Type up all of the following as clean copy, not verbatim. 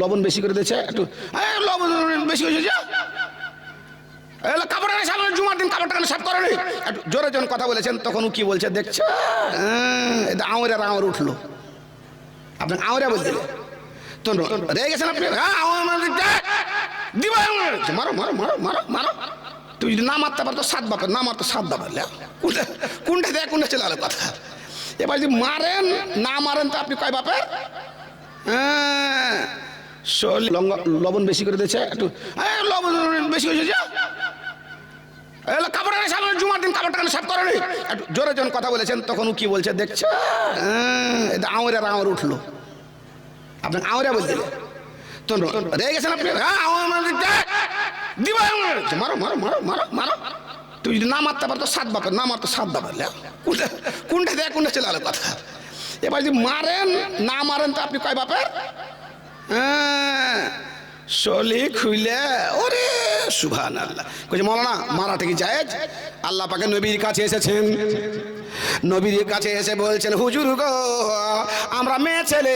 লবণ বেশি করে দিয়েছে একটু, লবণ বেশি হয়েছে যে কাপড়টা সামনে জুমার দিন কাপড়টা সাফ করেনি, একটু জোরে যখন কথা বলেছেন তখন ও কি বলছে দেখছো, আঙুরের আঙুর উঠলো, আপনাকে আঙুরে বলতে তো রেগে গেছেন আপনি, মারো মারো মারো মারো মারো, তুই যদি না মারতে পারতো সাত বাপের, না মারতো সাত বাপের, কোনটা দেয় কোনটা চলে আলো কথা। এবার যদি মারেন না মারেন তো আপনি কয় বাপের। লবণ বেশি করে দিয়েছে একটু, লবণ বেশি হয়েছে যে কাপড়টা সামনে জুমার দিন কাপড়টা সাফ করেনি, একটু জোরে যখন কথা বলেছেন তখন ও কি বলছে দেখছো, আঙুরের আঙুর উঠলো, আপনাকে আঙুরে বলতে তো রেগে গেছেন আপনি, মারো মারো মারো মারো মারো, তুই যদি না মারতে পারতো সাত বাপের, না মারতো সাত বাপের, কোনটা দেয় কোনটা চলে আলো কথা। এবার যদি মারেন না মারেন তো আপনি কয় বাপের। শলি খুইলে ওরে সুবহানাল্লাহ কইছে মাওলানা মারাটা কি জায়েজ? আল্লাহ পাকে নবীর কাছে এসেছেন, নবীর কাছে এসে বলছেন হুজুর গো আমরা মেয়ে ছেলে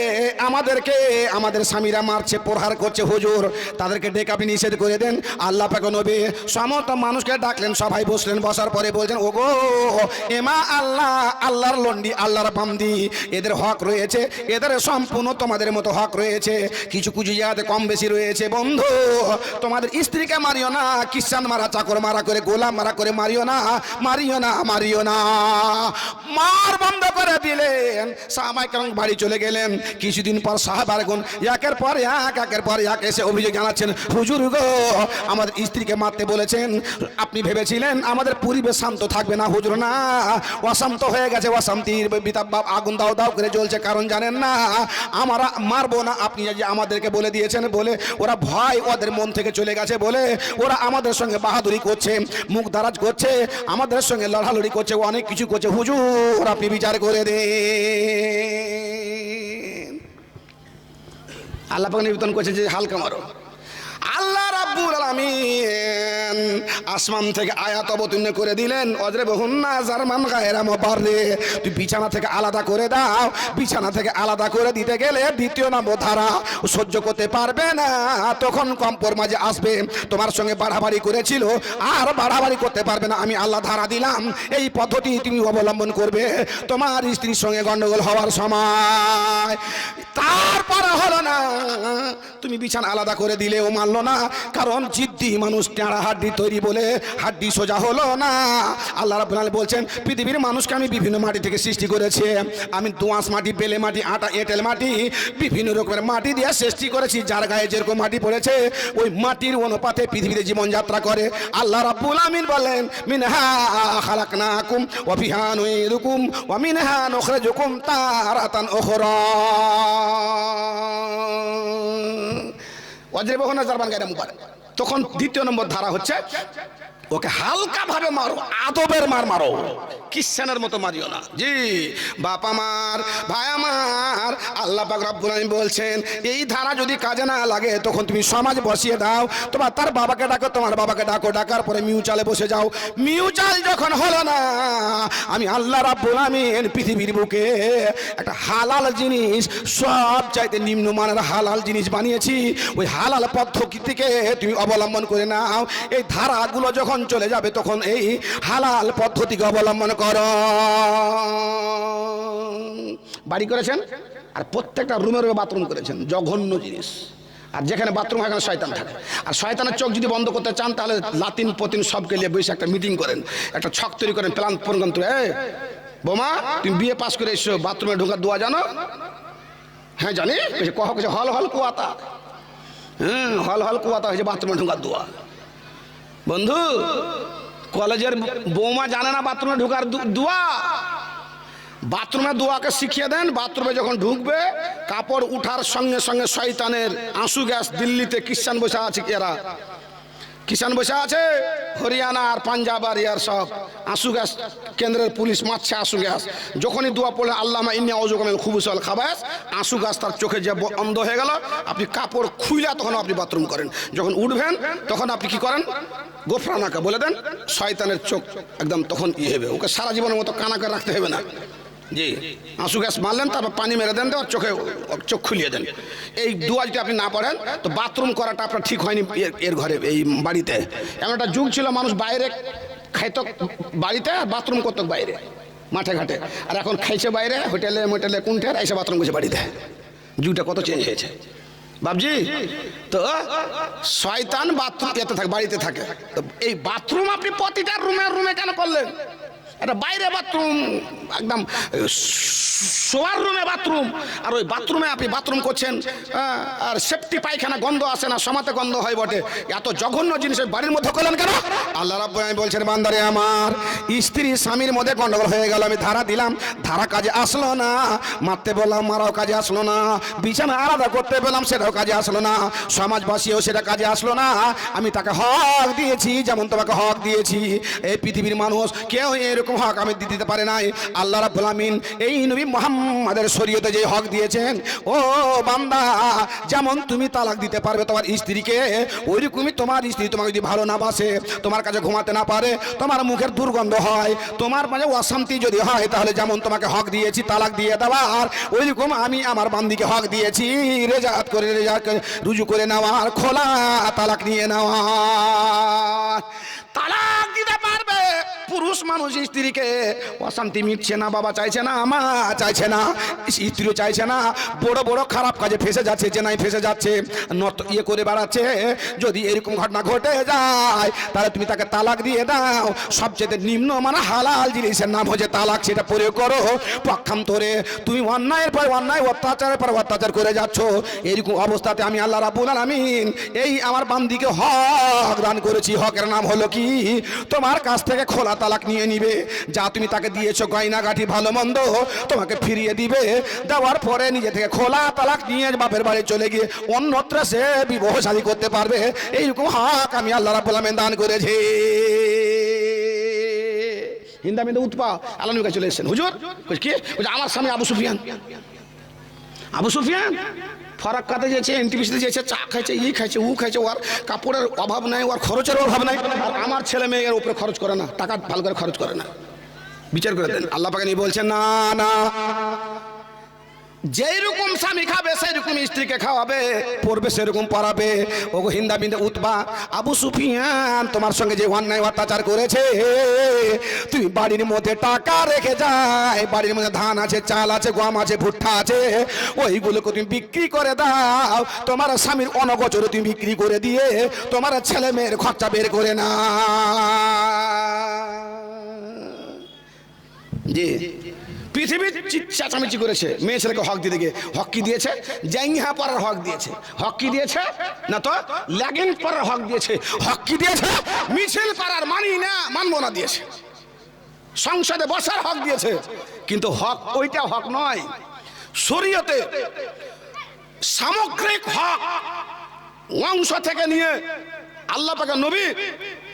আমাদেরকে আমাদের স্বামীরা মারছে প্রহার করছে, হুজুর তাদেরকে ডেকে আপনি নিষেধ করে দেন। আল্লাহ পাকে নবী সমস্ত মানুষকে ডাকলেন, সবাই বসলেন, বসার পরে বলছেন ওগো এমা আল্লাহ আল্লাহর লন্ডি আল্লাহর বান্দি, এদের হক রয়েছে, এদের সম্পূর্ণ তোমাদের মতো হক রয়েছে, কিছু কিছু জায়গাতে কম বেশি রয়েছে। বন্ধু তোমাদের স্ত্রীকে মারিও না, খ্রিস্টান মারা চাকর মারা করে গোলাম মারা করে মারিও না, মারিও না মারিও না। মার বন্ধ করে দিলেন, সাহাবায়ে কেরাম বাড়ি চলে গেলেন। কিছুদিন পর সাহাবাগণ একের পর এক এসে অভিযোগ জানাচ্ছেন হুজুর গো আমাদের স্ত্রীকে মারতে বলেছেন, আপনি ভেবেছিলেন আমাদের পরিবেশ শান্ত থাকবে না, হুজুর না অশান্ত হয়ে গেছে, অশান্তির বিতাপ আগুন দাও দাও করে জ্বলছে, কারণ জানেন না আমরা মারবো না আপনি যে আমাদেরকে বলে দিয়েছেন বলে ওরা ভয় ওদের মন থেকে চলে গেছে বলে ওরা আমাদের সঙ্গে বাহাদুরি করছে, মুখ দারাজ করছে, আমাদের সঙ্গে লড়ালড়ি করছে, অনেক কিছু করছে, হুজুর আপনি বিচার করে দেন। আল্লাহ পাক নিবেদন করছে যে হালকা মারো। আল্লাহ রাব্বুল আলামিন আসমান থেকে আয়াত অবতীর্ণ করে দিলেন অজরিবহুন্না জারমান গায়রা মুবাররি, তুই বিছানা থেকে আলাদা করে দাও। বিছানা থেকে আলাদা করে দিতে গেলে দ্বিতীয় নম্বর ধারা সহ্য করতে পারবে না, তখন কম্প্রোমাইজে আসবে, তোমার সঙ্গে বাড়াবাড়ি করেছিল আর বাড়াবাড়ি করতে পারবে না, আমি আল্লাহ ধারা দিলাম এই পদ্ধতি তুমি অবলম্বন করবে তোমার স্ত্রীর সঙ্গে গন্ডগোল হওয়ার সময়। তারপরে হলো না, তুমি বিছানা আলাদা করে দিলে ও মানলো না, কারণ জিদ্দি মানুষ টেঁড়া হাড্ডি তৈরি বলে হাড্ডি সোজা হলো না। আল্লাহ রাব্বুল আলামিন বলছেন পৃথিবীর মানুষকে আমি বিভিন্ন মাটি থেকে সৃষ্টি করেছি, আমি দোআঁশ মাটি, বেলে মাটি, আটা এঁটেল মাটি, বিভিন্ন রকমের মাটি দিয়ে সৃষ্টি করেছি, যার গায়ে যেরকম মাটি পড়েছে ওই মাটির অনুপাতে পৃথিবীতে জীবনযাত্রা করে। আল্লাহ রাব্বুল আলামিন বলেন মিনহা খালাকনাকুম ওয়া ফিহা নুঈদুকুম ওয়া মিনহা নুখরিজুকুম তারাতান উখরা। ওয়াজরিবহুন্না জারবান গায়রা মুবাররিন। তখন দ্বিতীয় নম্বর ধারা হচ্ছে ওকে হালকা ভাবে মারো, আদবের মার মারো, খ্রিস্টানের মতো মারিও না। জি বাপ আমার, ভাই আমার, আল্লাহ পাক রব্বুল আলামিন বলছেন এই ধারা যদি কাজে না লাগে তখন তুমি সমাজ বসিয়ে দাও, তোমার তার বাবাকে ডাকো, তোমার বাবাকে ডাকো, ডাকার পরে মিউচালে বসে যাও। মিউচাল যখন হলো না, আমি আল্লাহ রাব্বুল আলামিন পৃথিবীর বুকে একটা হালাল জিনিস, সব চাইতে নিম্নমানের হালাল জিনিস বানিয়েছি, ওই হালাল পদ্ধতিকে তুমি অবলম্বন করে নাও। এই ধারাগুলো যখন চলে যাবে তখন এই হালাল পদ্ধতিকে অবলম্বন করো। বাড়ি করেছেন আর প্রত্যেকটা রুমের বাথরুম করেছেন, জঘন্য জিনিস। আর যেখানে বাথরুম হয় এখানে শয়তান থাকে, আর শয়তানের চোখ যদি বন্ধ করতে চান তাহলে লাতিন পতিন সবকে নিয়ে বসে একটা মিটিং করেন, একটা ছক তৈরি করেন, প্ল্যান প্রোগ্রাম তৈরি। বোমা তুমি বিয়ে পাস করে এসো, বাথরুমে ঢোকার দোয়া জানো? হ্যাঁ জানি। কহ হল হল কুয়াতা, হল হল কুয়াতা হয়েছে বাথরুমে ঢোকার দোয়া। বন্ধু কলেজের বৌমা জানে না বাথরুমে ঢোকার দোয়া, বাথরুমে দোয়াকে শিখিয়ে দেন। বাথরুমে যখন ঢুকবে কাপড় উঠার সঙ্গে সঙ্গে শয়তানের আঁসু গ্যাস, দিল্লিতে খ্রিস্টান বসে আছে, এরা খ্রিস্টান বসে আছে হরিয়ানা আর পাঞ্জাব আর ইয়ার সব আঁসু গ্যাস কেন্দ্রের পুলিশ মারছে আঁসু গ্যাস। যখনই দোয়া পড়লেন আল্লামা ইন্নী আউযু বিকা মিনাল খুবুসি ওয়াল খাবায়েস, আঁসু গ্যাস তার চোখে যে অন্ধ হয়ে গেল, আপনি কাপড় খুইলা তখন আপনি বাথরুম করেন। যখন উঠবেন তখন আপনি কি করেন, গোফরানাকা বলে দেন, শয়তানের চোখ একদম তখন হবে, ওকে সারা জীবনের মতো কানা করে রাখতে হবে না। জি, আঁসু গ্যাস মারলেন, তারপর পানি মেরে দেন, ওর চোখ খুলিয়ে দেন। এই দোয়া যদি আপনি না পড়েন তো বাথরুম করাটা আপনার ঠিক হয়নি এর ঘরে, এই বাড়িতে। এমন একটা যুগ ছিল মানুষ বাইরে খাইতো বাড়িতে, বাথরুম করতো বাইরে মাঠে ঘাটে। আর এখন খাইছে বাইরে হোটেলে মোটেলে কুণ্ঠের, এসে বাথরুম করছে বাড়িতে। যুগটা কত চেঞ্জ হয়েছে বাবজি। তো শয়তান বাথরুম এতে থাকে, বাড়িতে থাকে। তো এই বাথরুম আপনি প্রতিটা রুমে কেন করলেন? এটা বাইরে বাথরুম, একদম শোয়ার রুমে বাথরুম, আর ওই বাথরুমে আপনি বাথরুম করছেন। আর সেফটি পায়খানা গন্ধ আসে না, সমাতে গন্ধ হয় বটে। এত জঘন্য জিনিস বাড়ির মধ্যে করলেন কেন? আল্লাহ রাব্বুল আলামিন বলছেন, বান্দারে আমার, স্ত্রী স্বামীর মধ্যে গন্ডগোল হয়ে গেল, আমি ধারা দিলাম, ধারা কাজে আসলো না। মারতে বললাম, মারাও কাজে আসলো না। বিছানা আলাদা করতে বললাম, সেটাও কাজে আসলো না। সমাজবাসীও সেটা কাজে আসলো না। আমি তাকে হক দিয়েছি যেমন তোমাকে হক দিয়েছি। এই পৃথিবীর মানুষ কেউ এরকম হক আমি দিতে পারে নাই। আল্লাহ রাব্বুল আলামিন এই নবী মুহাম্মাদের শরীয়তে যে হক দিয়েছেন, ও বান্দা, যেমন তুমি তালাক দিতে পারবে তোমার স্ত্রীকে, ওইরকমই তোমার স্ত্রী তোমাকে যদি ভালো না বাসে, তোমার কাছে ঘুমাতে না পারে, তোমার মুখের দুর্গন্ধ হয়, তোমার মাঝে অশান্তি যদি হয়, তাহলে যেমন তোমাকে হক দিয়েছি তালাক দিয়ে দেওয়ার, ওইরকম আমি আমার বান্দিকে হক দিয়েছি রেজাত করে রুজু করে নেওয়ার, খোলা তালাক নিয়ে নেওয়ার। তালাক দিতে পারবে পুরুষ মানুষ স্ত্রীকে। অশান্তি মিটছে না, বাবা চাইছে না, মা চাইছে না, স্ত্রীও চাইছে না, বড় বড় খারাপ কাজে ফেসে যাচ্ছে, যে নাই ফেসে যাচ্ছে, নত ইয়ে করে বেড়াচ্ছে। যদি এরকম ঘটনা ঘটে যায় তাহলে তুমি তাকে তালাক দিয়ে দাও। সবচেয়ে নিম্ন মানে হালাল জিনিসের নাম হচ্ছে তালাক, সেটা প্রয়োগ করো। পক্ষান্তরে তুমি অন্যায়ের পর অন্যায়, অত্যাচারের পর অত্যাচার করে যাচ্ছ। এরকম অবস্থাতে আমি আল্লাহ রাব্বুল আলামিন এই আমার বান্দিকে হক দান করেছি। হকের নাম হলো কি? তোমার কাছ থেকে খোলা তালাক নিয়ে নিবে। যা তুমি তাকে দিয়েছো গয়নাগাঠি ভালো মন্দ, তোমাকে ফিরিয়ে দিবে। দেওয়ার পরে নিজে থেকে খোলা তালাক নিয়ে বাপের বাড়ি চলে গিয়ে অন্যত্র সে বিবাহ শাদী করতে পারবে। এইরকম হক আমি আল্লাহ রাব্বুল আলামিন দান করেছি। হিন্দা মিন্দা উৎপা আল্লাহ নবী কাছে চলে এসেছেন, হুজুর কি আমার স্বামী আবু সুফিয়ান, আবু সুফিয়ান ফরাক্কাতে যেছে, এনটিপিসিতে যেছে, চা খাইছে, ই খাইছে, উ খাইছে, ওর কাপড়ের অভাব নাই, ওর খরচের অভাব নাই। আর আমার ছেলে মেয়ের উপরে খরচ করে না, টাকা ভালো করে খরচ করে না। বিচার করে দেন। আল্লাহ পাক নিয়ে বলছেন, না না, যেই রকম স্বামী খাবে সেই রকম স্ত্রীকে খাওয়াবে, পড়বে সেরকম পড়াবে। ওগো হিন্দা বিন্দা উতবা, আবু সুফিয়ান তোমার সঙ্গে যে অন্যায় অত্যাচার করেছে, তুমি বাড়ির মধ্যে টাকা রেখে যায়, বাড়ির মধ্যে ধান আছে, চাল আছে, গম আছে, ভুট্টা আছে, ওইগুলোকে তুমি বিক্রি করে দাও। তোমার স্বামীর অনগোচরে তুমি বিক্রি করে দিয়ে তোমার ছেলে মেয়ের খরচা বের করে না। জি, পৃথিবীর চেঁচামেচি করেছে মেয়ে ছেলেকে হক দিতে গিয়ে। হক কি দিয়েছে? জাঙ্গিয়া পরার হক দিয়েছে। হক কি দিয়েছে? না তো লেগিং পরার হক দিয়েছে। হক কি দিয়েছে? মিছিল পারার মানি না, মানবো না দিয়েছে। সংসদে বসার হক দিয়েছে। কিন্তু হক ওইটা হক নয়। শরীয়তে সামগ্রিক হক অংশ থেকে নিয়ে আল্লাহ পাকের নবী,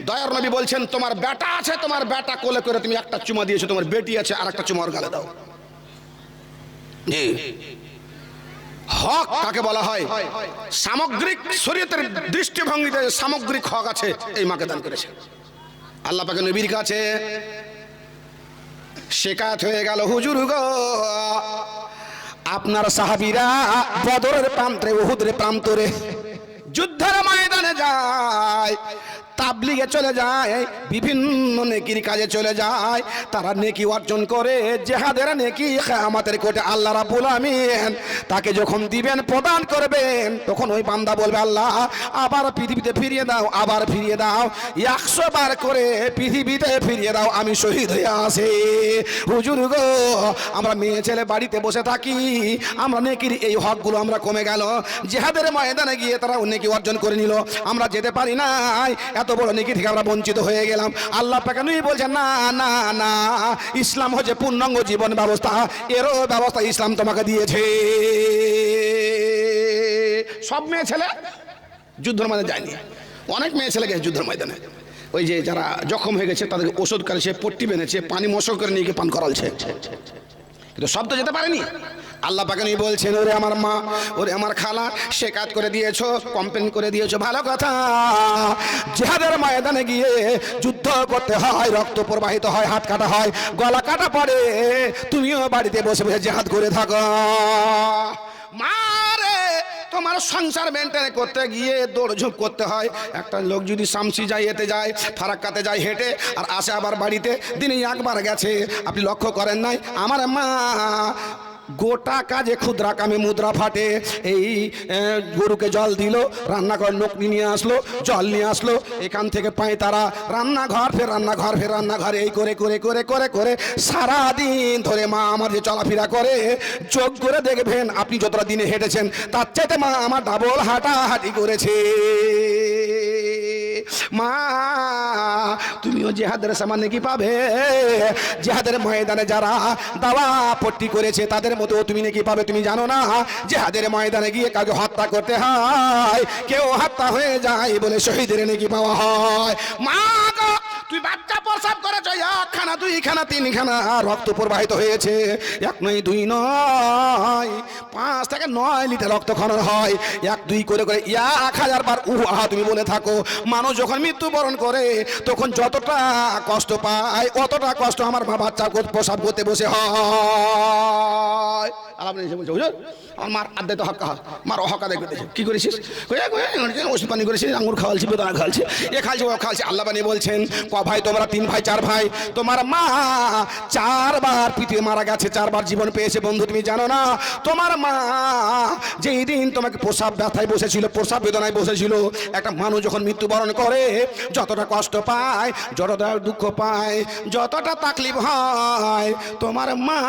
দয়ার নবী বলছেন, তোমার বেটা আছে, তোমার বেটা কোলে করে তুমি একটা চুমা দিয়েছো, তোমার বেটি আছে আর একটা চুমার গালে দাও। জি, হক কাকে বলা হয়? সামগ্রিক শরীয়তের দৃষ্টিভঙ্গিতে সামগ্রিক হক আছে, এই মাকে দান করেছে। আল্লাহ পাকের নবীর কাছে শেকাত হয়ে গেল, হুজুর গো আপনার সাহাবীরা বদরের প্রান্তরে, উহুদের প্রান্তরে যুদ্ধের ময়দানে যায়, তাবলিগে চলে যায়, বিভিন্ন নেকির কাজে চলে যায়, তারা নেকি অর্জন করে, জিহাদের নেকি কিয়ামতের কোটে আল্লাহ রাব্বুল আমিন তাকে যখন দিবেন, প্রদান করবেন, তখন ওই বান্দা বলবে, আল্লাহ আবার পৃথিবীতে ফিরিয়ে দাও, আবার ফিরিয়ে দাও, 100 বার করে পৃথিবীতে ফিরিয়ে দাও, আমি শহীদ হয়ে আসি। হুজুর গো আমরা মেয়ে ছেলে বাড়িতে বসে থাকি, আমরা নেকির এই হকগুলো আমরা কমে গেল, জিহাদের ময়দানে গিয়ে তারা নেকি অর্জন করে নিল, আমরা যেতে পারি না, এত বড় নেকি থেকে আমরা বঞ্চিত হয়ে গেলাম। আল্লাহ পাক নবী বলছেন, না না না, ইসলাম হচ্ছে পূর্ণাঙ্গ জীবন ব্যবস্থা, এরও ব্যবস্থা ইসলাম তোমাকে দিয়েছে। সব মেয়ে ছেলে যুদ্ধের ময়দানে যায়নি, অনেক মেয়ে ছেলে গেছে যুদ্ধের ময়দানে। ওই যে যারা জখম হয়ে গেছে তাদেরকে ওষুধ করেছে, পট্টি বেঁধেছে, পানি মশক করে নিয়ে গিয়ে পান করালছে, কিন্তু সব তো যেতে পারেনি। আল্লাহ পাকে নবী বলছেন, ওরে আমার মা, ওরে আমার খালা, সে কাজ করে দিয়েছো, কমপ্লেন করে দিয়েছো, ভালো কথা। জিহাদের ময়দানে গিয়ে যুদ্ধ করতে হয়, রক্ত প্রবাহিত হয়, হাত কাটা হয়, গলা কাটা পড়ে, তুমিও বাড়িতে বসে বসে জিহাদ করে থাকো। মারে তোমার সংসার মেনটেন করতে গিয়ে দৌড়ঝুঁপ করতে হয়। একটা লোক যদি শামসি যায়, এতে যায়, ফারাক্কাতে যায় হেঁটে, আর আসে আবার বাড়িতে, দিনে একবার গেছে। আপনি লক্ষ্য করেন নাই? আমার মা গোটা কাজে ক্ষুদ্রা কামে মুদ্রা ফাটে। এই গরুকে জল দিল, রান্নাঘর নকনি নিয়ে আসলো, জল নিয়ে আসলো, এখান থেকে পায় তারা রান্নাঘর, ফের রান্নাঘর, ফের রান্নাঘর, এই করে করে করে করে করে সারাদিন ধরে মা আমার যে চলাফেরা করে, চোখ করে দেখবেন আপনি যতটা দিনে হেঁটেছেন তার চাইতে মা আমার ডাবল হাঁটাহাঁটি করেছে। মা তুমিও জিহাদের সামানে কি পাবে? জিহাদের ময়দানে যারা দাওয়া পট্টি করেছে তাদের মতো তুমি নাকি পাবে? তুমি জানো না জিহাদের ময়দানে গিয়ে কাউকে হত্যা করতে হয়, কেউ হত্যা হয়ে যায় বলে শহীদের নাকি পাওয়া হয়। মা গো, তুই বাচ্চা প্রসব করেছ, একখানা, দুইখানা, তিনখানা রক্ত প্রবাহিত হয়েছে, এক নয়, দুই নয়, 5 থেকে 9 লিটার রক্তক্ষরণ হয়, 1-2 করে করে 1000 বার উহা তুমি বলে থাকো। মানুষ যখন মৃত্যুবরণ করে তখন যতটা কষ্ট পায় অতটা কষ্ট আমার বাচ্চা প্রসাব করতে বসে হয়। আপনি এসে বলছে, হুজুর আমার মার আড্ডায় তো হক্কা, মার হক্কা দেখে কি করেছিস? ওষুধ পানি করেছিস, আঙুর খাওয়ালছি, বেদানা খাওয়ালছি, এ খালছি, ও খালছি। আল্লাহ বানি বলছেন, ভাই তোমরা 3 ভাই 4 ভাই, তোমার মা 4 বার পিঠে মারা গেছে, 4 বার জীবন পেয়েছে। বন্ধু তুমি জানো না তোমার মা যেই দিন তোমাকে প্রসাব ব্যথায় বসেছিল, প্রসাব বেদনায় বসেছিল, একটা মানুষ যখন মৃত্যুবরণ করে যতটা কষ্ট পায়, যতটা দুঃখ পায়, যতটা তাকলিফ হয়, তোমার মা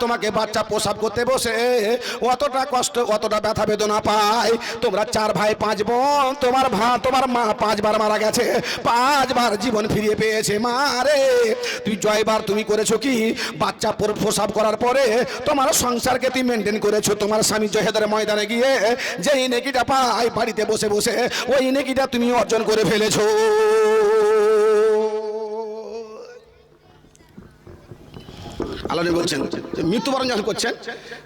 তোমাকে বাচ্চা প্রসাব করতে বসে অতটা কষ্ট, অতটা ব্যথা বেদনা পায়। তোমরা 4 ভাই 5 বোন, তোমার মা 5 বার মারা গেছে, 5 বার জীবন ফিরিয়ে পেয়েছে। মা রে, তুই জয়বার তুমি করেছো কি? বাচ্চা প্রসাব করার পরে তোমার সংসারকে তুমি মেনটেন করেছো। তোমার স্বামী জহেদের ময়দানে গিয়ে যেই নেকিটা পায় বাড়িতে বসে বসে ওই নেকিটা তুমি অর্জন করে ফেলেছো। আল্লাহ বলছেন মৃত্যুবরণ যখন করছেন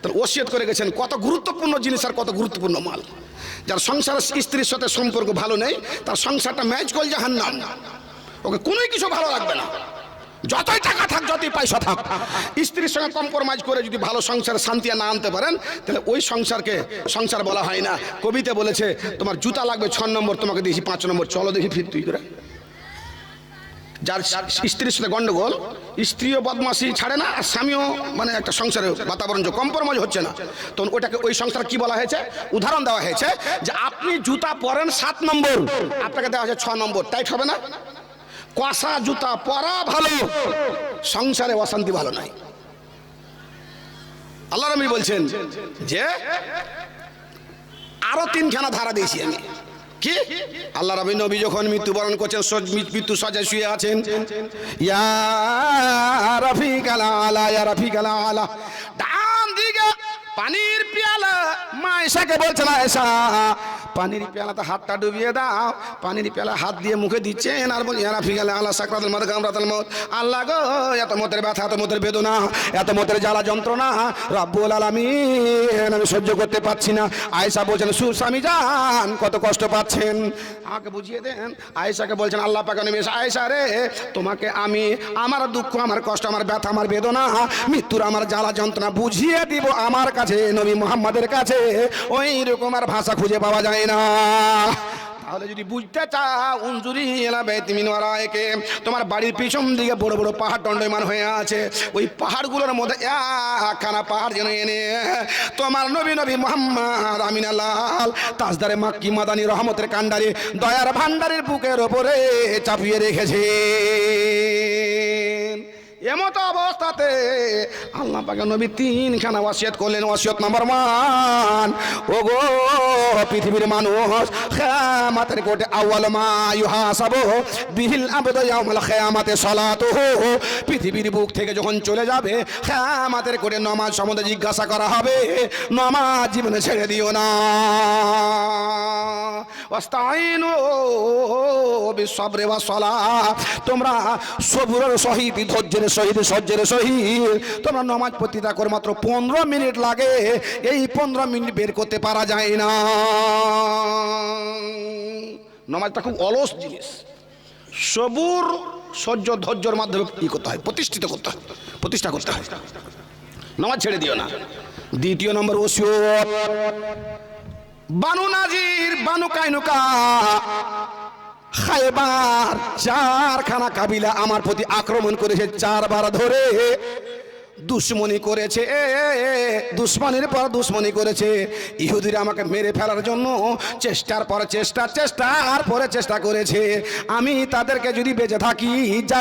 তার ওসিয়ত করে গেছেন, কত গুরুত্বপূর্ণ জিনিস আর কত গুরুত্বপূর্ণ মাল। যার সংসার স্ত্রীর সাথে সম্পর্ক ভালো নেই, তার সংসারটা ম্যাচ করল জাহান্নাম, ওকে কোনো কিছু ভালো লাগবে না। যতই টাকা থাক, যতই পয়সা থাক, স্ত্রীর সঙ্গে কম্প্রোমাইজ করে যদি ভালো সংসারে শান্তি না আনতে পারেন তাহলে ওই সংসারকে সংসার বলা হয় না। কবিতে বলেছে, তোমার জুতা লাগবে 6 নম্বর, তোমাকে দিয়েছি 5 নম্বর, চলো দেখি ফির তুই করে। যার স্ত্রীর সাথে গন্ডগোল, স্ত্রীও বদমাশি ছাড়ে না, আর স্বামীও মানে একটা সংসারে বাতাবরণ কম্প্রোমাইজ হচ্ছে না, তখন ওটাকে ওই সংসার কি বলা হয়েছে? উদাহরণ দেওয়া হয়েছে যে আপনি জুতা পরেন 7 নম্বর, আপনাকে দেওয়া হয়েছে 6 নম্বর, টাইট হবে না? কষা জুতা পরা ভালো, সংসারে অশান্তি ভালো নাই। আল্লাহ নবী বলছেন যে আরো 3খানা ধারা দিয়েছি আমি। কি? আল্লাহ নবী যখন মৃত্যুবরণ করছেন, মৃত্যু সজ্জায় শুয়ে আছেন, ইয়া রাফিকাল আলা, ইয়া রাফিকাল আলা, ডান দিকে পানির পেয়ালা, মা আয়েশাকে বলছেন, আয়েশা পানির পেয়ালাতে হাতটা ডুবিয়ে দাও। পানির পেয়ালা হাত দিয়ে মুখে দিচ্ছেন আর বলি, ইয়া রাফিকাল আলা সাকরাতুল মউত গামরাতুল মউত, আল্লাহ গো এত মতের ব্যথা, এত মতের বেদনা, এত মতের জ্বালা যন্ত্রণা রব্বুল আলামিন আমি সহ্য করতে পারছি না। আয়েশা বলছেন, স্বামী জান কত কষ্ট পাচ্ছেন, আমাকে বুঝিয়ে দেন। আয়েশাকে বলছেন, আল্লাহ পাক নবী, আয়েশা রে তোমাকে আমি আমার দুঃখ, আমার কষ্ট, আমার ব্যথা, আমার বেদনা, মৃত্যুর আমার জ্বালা যন্ত্রণা বুঝিয়ে দিব আমার কাছে, নবী মুহাম্মাদের কাছে ওই রকম আর ভাষা খুঁজে পাওয়া যায় না। তাহলে যদি বুঝতে চাও, উনজুরি ইলা বাইতি মিন ওয়ারাইকে, তোমার বাড়ির পিছন দিকে বড় বড় পাহাড় দণ্ডায়মান হয়ে আছে, ওই পাহাড়গুলোর মধ্যে একখানা পাহাড় যেন এনে তোমার নবী মুহাম্মদ আমিনাল্লাহ তাজদারে মাক্কি মাদানী রহমতের কান্ডারি দয়ার ভান্ডারের বুকের ওপরে চাপিয়ে রেখেছে। এমত অবস্থাতে আল্লাহ পাক নবী 3খানা ওয়াসিয়ত করলেন। ওয়াসিয়ত নাম্বার 1, ওগো পৃথিবীর মানুষ, কিয়ামতের কোটে আউয়াল মা ইউহাসাবু বিহিল আবদু ইয়াউমাল কিয়ামাতে সালাতুহু, পৃথিবীর বুক থেকে যখন চলে যাবে কিয়ামতের কোটে নামাজ সম্বন্ধে জিজ্ঞাসা করা হবে, নামাজ জীবনে ছেড়ে দিও না। ওয়াস্তাইনু বিসসবরি ওয়াস সালাহ, তোমরা সবরের সহিত, ধৈর্যের সহিত, সহ্যের সহিত তোমরা নামাজ পড়তে করো। মাত্র 15 মিনিট লাগে, এই 15 মিনিট বের করতে পারা যায় না। নামাজটা খুব অলস জিনিস। সবুর, সহ্য, ধৈর্যের মাধ্যমে কি করতে হয়? প্রতিষ্ঠিত করতে হয়, প্রতিষ্ঠা করতে হয়। নামাজ ছেড়ে দিও না। দ্বিতীয় নম্বর ওসিয়ত, বানু নাজির, বানু কাইনুকা, খায়বার, 4খানা কাবিলা আমার প্রতি আক্রমণ করেছে। 4 বার ধরে দুশ্মনী করেছে, দুশ্মনের পর দুশ্মনী করেছে। ইহুদিরা আমাকে মেরে ফেলার জন্য চেষ্টার পর চেষ্টা, চেষ্টার পরে চেষ্টা করেছে। আমি তাদেরকে যদি বেঁচে থাকি, যা